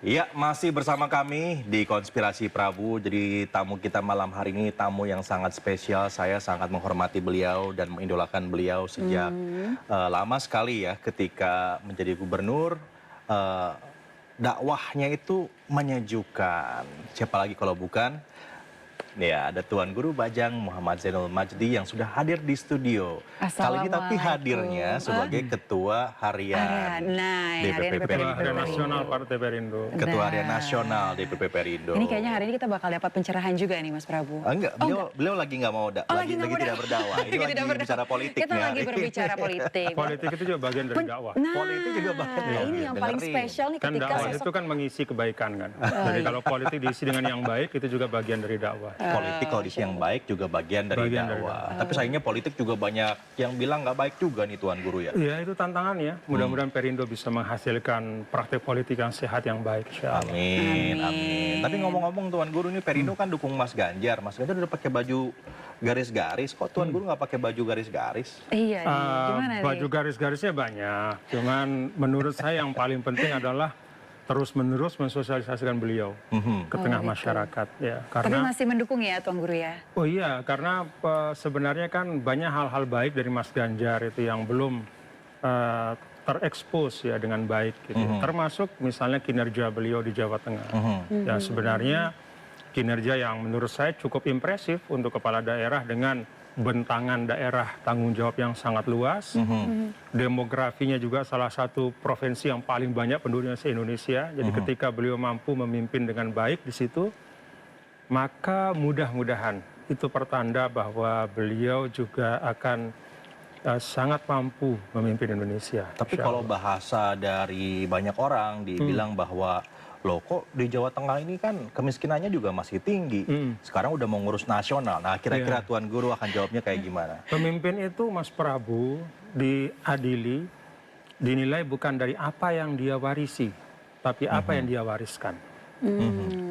Iya, masih bersama kami di Konspirasi Prabu. Jadi tamu kita malam hari ini tamu yang sangat spesial. Saya sangat menghormati beliau dan mengidolakan beliau sejak lama sekali ya. Ketika menjadi gubernur, eh, dakwahnya itu menyejukkan. Siapa lagi kalau bukan? Ya, ada Tuan Guru Bajang Muhammad Zainul Majdi yang sudah hadir di studio. Kali ini tapi hadirnya sebagai Ketua Harian DPP Ketua Perindo. Harian Nasional Partai Perindo. Ketua Harian Nasional DPP Perindo. Ini kayaknya hari ini kita bakal dapat pencerahan juga nih Mas Prabu. Enggak, beliau lagi nggak mau lagi tidak berdakwah. Ini lagi bicara politik Kita lagi berbicara politik. Politik itu juga bagian dari dakwah. Nah, politik juga bagian. ini yang paling spesial nih Kan ketika dakwah itu kan mengisi kebaikan kan. Jadi kalau politik diisi dengan yang baik itu juga bagian dari dakwah. Politik kalau diisi yang baik juga bagian dari dakwah. Tapi sayangnya politik juga banyak yang bilang nggak baik juga nih Tuan Guru ya. Iya, itu tantangannya. Mudah-mudahan Perindo bisa menghasilkan praktek politik yang sehat yang baik. Amin, amin. Tapi ngomong-ngomong Tuan Guru ini Perindo kan dukung Mas Ganjar. Mas Ganjar udah pakai baju garis-garis. Kok Tuan Guru nggak pakai baju garis-garis? Iya, gimana nih? Baju garis-garisnya banyak. Cuman menurut saya yang paling penting adalah terus-menerus mensosialisasikan beliau ke tengah masyarakat. Ya, Tapi masih mendukung ya Tuan Guru ya? Oh iya, karena sebenarnya kan banyak hal-hal baik dari Mas Ganjar itu yang belum terekspos ya dengan baik gitu. Termasuk misalnya kinerja beliau di Jawa Tengah. Ya sebenarnya kinerja yang menurut saya cukup impresif untuk kepala daerah dengan bentangan daerah tanggung jawab yang sangat luas. Demografinya juga salah satu provinsi yang paling banyak penduduknya se-Indonesia. Jadi ketika beliau mampu memimpin dengan baik di situ, maka mudah-mudahan itu pertanda bahwa beliau juga akan sangat mampu memimpin Indonesia. Tapi kalau bahasa dari banyak orang dibilang bahwa loh kok di Jawa Tengah ini kan kemiskinannya juga masih tinggi. Sekarang udah mau ngurus nasional. Nah kira-kira Tuan Guru akan jawabnya kayak gimana? Pemimpin itu Mas Prabu diadili, dinilai bukan dari apa yang dia warisi, tapi apa yang dia wariskan.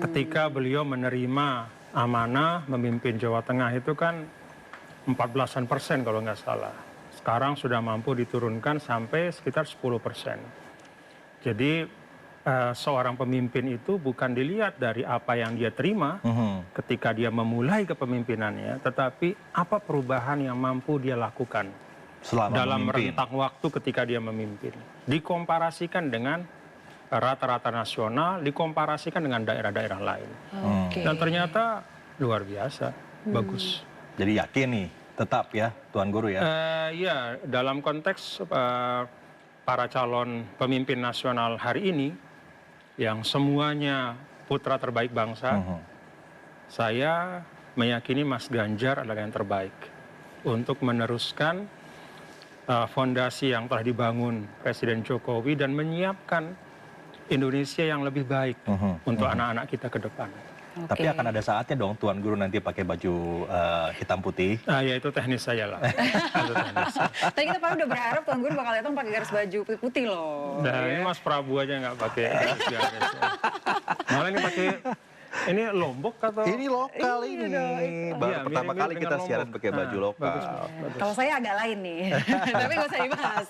Ketika beliau menerima amanah memimpin Jawa Tengah itu kan 14% kalau nggak salah. Sekarang sudah mampu diturunkan sampai sekitar 10%. Jadi seorang pemimpin itu bukan dilihat dari apa yang dia terima ketika dia memulai kepemimpinannya, tetapi apa perubahan yang mampu dia lakukan dalam rentang waktu ketika dia memimpin. Dikomparasikan dengan rata-rata nasional, dikomparasikan dengan daerah-daerah lain. Dan ternyata luar biasa, bagus. Jadi yakin nih, tetap ya Tuan Guru ya? Ya, dalam konteks para calon pemimpin nasional hari ini, yang semuanya putra terbaik bangsa, saya meyakini Mas Ganjar adalah yang terbaik untuk meneruskan fondasi yang telah dibangun Presiden Jokowi dan menyiapkan Indonesia yang lebih baik untuk anak-anak kita ke depan. Tapi akan ada saatnya dong Tuan Guru nanti pakai baju hitam putih. Ya itu teknis saya lah. Tadi kita udah berharap Tuan Guru bakal datang pakai garis baju putih loh. Nah ini Mas Prabu aja nggak pakai garis-garis. Malah ini pakai, ini Lombok atau? Ini lokal ini. Baru pertama kali kita siaran pakai baju lokal. Kalau saya agak lain nih, tapi nggak usah dibahas.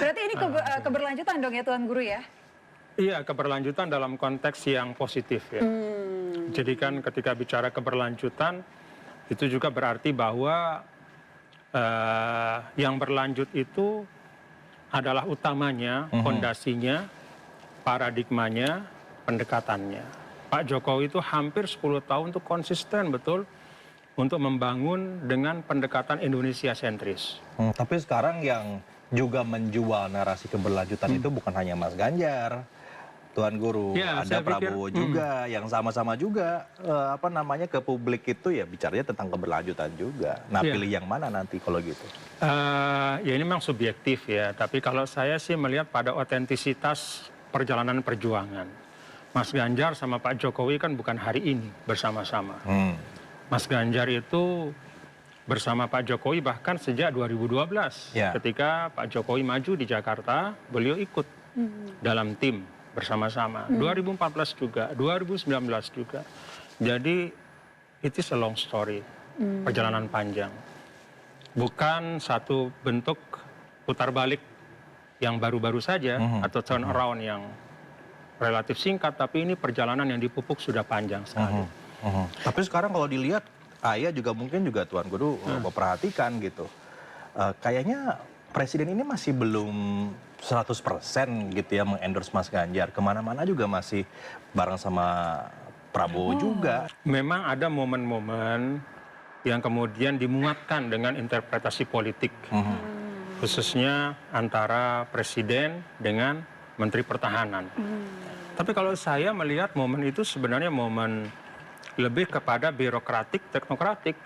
Berarti ini keberlanjutan dong ya Tuan Guru ya? Iya, keberlanjutan dalam konteks yang positif ya. Jadi kan ketika bicara keberlanjutan, itu juga berarti bahwa yang berlanjut itu adalah utamanya, fondasinya, paradigmanya, pendekatannya. Pak Jokowi itu hampir 10 tahun itu konsisten betul untuk membangun dengan pendekatan Indonesia sentris. Tapi sekarang yang juga menjual narasi keberlanjutan itu bukan hanya Mas Ganjar, Tuan Guru, ya, ada Prabowo juga yang sama-sama juga ke publik itu ya bicaranya tentang keberlanjutan juga. Nah pilih yang mana nanti kalau gitu? Ya ini memang subjektif ya, tapi kalau saya sih melihat pada otentisitas perjalanan perjuangan. Mas Ganjar sama Pak Jokowi kan bukan hari ini bersama-sama. Mas Ganjar itu bersama Pak Jokowi bahkan sejak 2012 ketika Pak Jokowi maju di Jakarta, beliau ikut dalam tim bersama-sama. 2014 juga, 2019 juga. Jadi it is a long story, perjalanan panjang. Bukan satu bentuk putar balik yang baru-baru saja atau turn around yang relatif singkat, tapi ini perjalanan yang dipupuk sudah panjang sekali. Tapi sekarang kalau dilihat, Ayah juga mungkin juga Tuan Guru memperhatikan gitu. Kayaknya Presiden ini masih belum 100% gitu ya mengendorse Mas Ganjar. Kemana-mana juga masih bareng sama Prabowo juga. Memang ada momen-momen yang kemudian dimuatkan dengan interpretasi politik. Khususnya antara Presiden dengan Menteri Pertahanan. Tapi kalau saya melihat momen itu sebenarnya momen lebih kepada birokratik, teknokratik.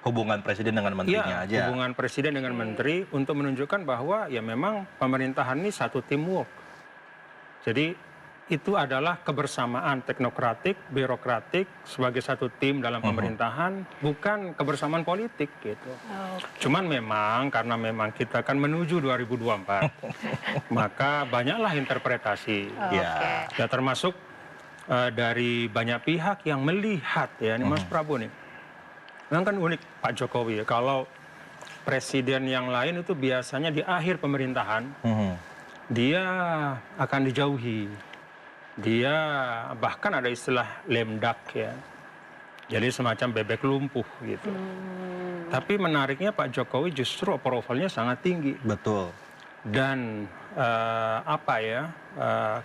Hubungan Presiden dengan menterinya aja. Hubungan Presiden dengan Menteri untuk menunjukkan bahwa ya memang pemerintahan ini satu teamwork. Jadi itu adalah kebersamaan teknokratik, birokratik sebagai satu tim dalam pemerintahan, bukan kebersamaan politik gitu. Cuman memang karena memang kita akan menuju 2024, maka banyaklah interpretasi. Ya termasuk dari banyak pihak yang melihat ya, ini Mas Prabowo nih. Memang kan unik Pak Jokowi ya, kalau presiden yang lain itu biasanya di akhir pemerintahan, dia akan dijauhi. Dia bahkan ada istilah lemdak ya, jadi semacam bebek lumpuh gitu. Tapi menariknya Pak Jokowi justru approval-nya sangat tinggi. Betul. Dan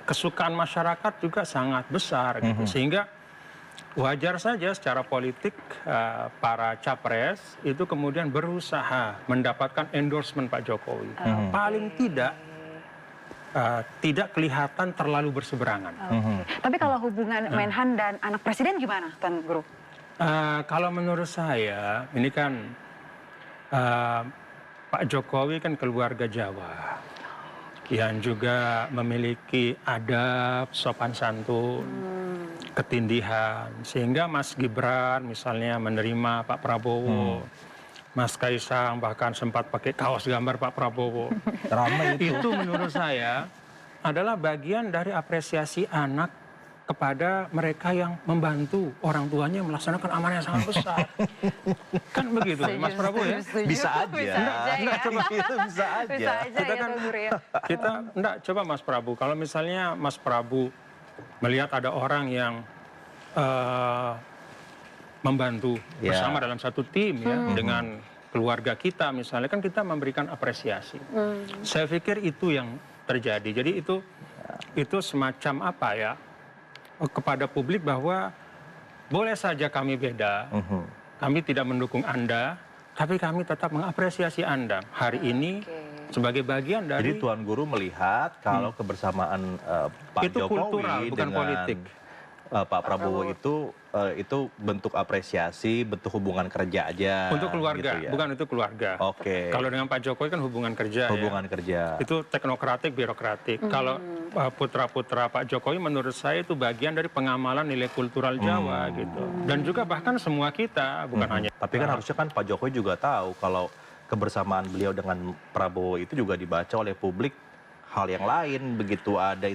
kesukaan masyarakat juga sangat besar gitu. Sehingga wajar saja secara politik para capres itu kemudian berusaha mendapatkan endorsement Pak Jokowi. Paling tidak kelihatan terlalu berseberangan. Tapi kalau hubungan Menhan dan anak presiden gimana, Tuan Guru? Kalau menurut saya, ini kan Pak Jokowi kan keluarga Jawa yang juga memiliki adab, sopan santun, ketindihan. Sehingga Mas Gibran misalnya menerima Pak Prabowo. Mas Kaisang bahkan sempat pakai kaos gambar Pak Prabowo. Ramai itu. Itu menurut saya adalah bagian dari apresiasi anak kepada mereka yang membantu orang tuanya melaksanakan amanah yang sangat besar. Kan begitu, Mas Prabowo ya? Bisa aja. Enggak, coba itu bisa aja. Bisa aja Kita ya, kan- Tuan Guru ya. Kita enggak, coba Mas Prabu, kalau misalnya Mas Prabu melihat ada orang yang membantu bersama dalam satu tim ya dengan keluarga kita misalnya, kan kita memberikan apresiasi. Saya pikir itu yang terjadi. Jadi itu semacam apa ya, kepada publik bahwa boleh saja kami beda, kami tidak mendukung Anda, tapi kami tetap mengapresiasi Anda hari ini sebagai bagian dari Jadi Tuan Guru melihat kalau kebersamaan Pak itu Jokowi kultural, bukan dengan politik. Pak Prabowo itu bentuk apresiasi, bentuk hubungan kerja aja. Untuk keluarga, gitu ya. bukan itu keluarga. Oke. Kalau dengan Pak Jokowi kan hubungan kerja Hubungan kerja. Itu teknokratik, birokratik. Kalau putra-putra Pak Jokowi menurut saya itu bagian dari pengamalan nilai kultural Jawa gitu. Dan juga bahkan semua kita, bukan hanya... Tapi kan harusnya kan Pak Jokowi juga tahu kalau kebersamaan beliau dengan Prabowo itu juga dibaca oleh publik hal yang lain, begitu ada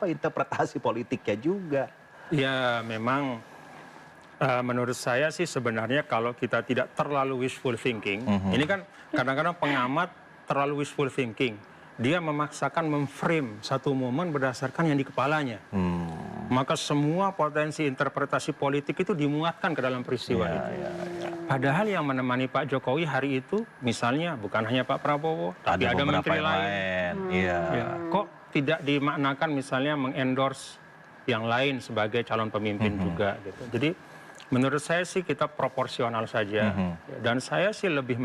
interpretasi politiknya juga. Ya memang menurut saya sih sebenarnya kalau kita tidak terlalu wishful thinking, ini kan kadang-kadang pengamat terlalu wishful thinking. Dia memaksakan memframe satu momen berdasarkan yang di kepalanya. Maka semua potensi interpretasi politik itu dimuatkan ke dalam peristiwa itu. Padahal yang menemani Pak Jokowi hari itu misalnya bukan hanya Pak Prabowo, tapi ada beberapa menteri yang lain. Iya. Ya, kok tidak dimaknakan misalnya mengendorse yang lain sebagai calon pemimpin juga gitu. Jadi menurut saya sih kita proporsional saja. Dan saya sih lebih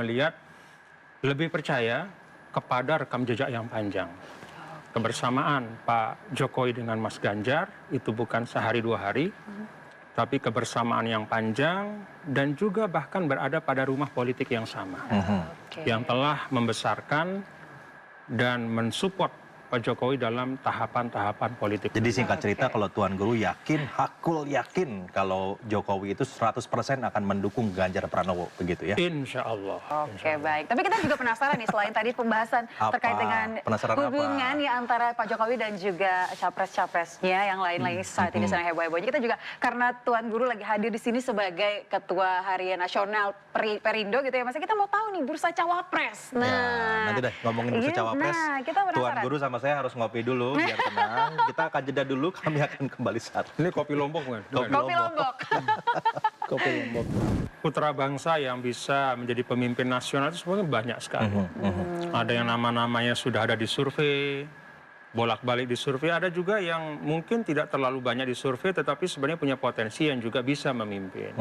percaya kepada rekam jejak yang panjang. Kebersamaan Pak Jokowi dengan Mas Ganjar itu bukan sehari dua hari, tapi kebersamaan yang panjang dan juga bahkan berada pada rumah politik yang sama. Yang telah membesarkan dan mensupport Pak Jokowi dalam tahapan-tahapan politik. Jadi singkat cerita kalau Tuan Guru hakul yakin kalau Jokowi itu 100% akan mendukung Ganjar Pranowo, begitu ya? Insya Allah. Oke, baik. Tapi kita juga penasaran nih, selain tadi pembahasan terkait dengan Penasaran hubungan ya antara Pak Jokowi dan juga capres-capresnya yang lain-lain saat ini sedang heboh-hebohnya. Kita juga karena Tuan Guru lagi hadir di sini sebagai Ketua Harian Nasional Perindo gitu ya, Mas. Kita mau tahu nih bursa cawapres. Nah, nanti deh ngomongin bursa cawapres. Nah, kita penasaran. Tuan Guru sama saya harus ngopi dulu biar tenang. Kita akan jeda dulu, kami akan kembali saat Ini kopi Lombok bukan? Kopi Lombok. Kopi Lombok. Putra bangsa yang bisa menjadi pemimpin nasional itu sebenarnya banyak sekali. Ada yang nama-namanya sudah ada di survei, bolak-balik di survei. Ada juga yang mungkin tidak terlalu banyak di survei, tetapi sebenarnya punya potensi yang juga bisa memimpin.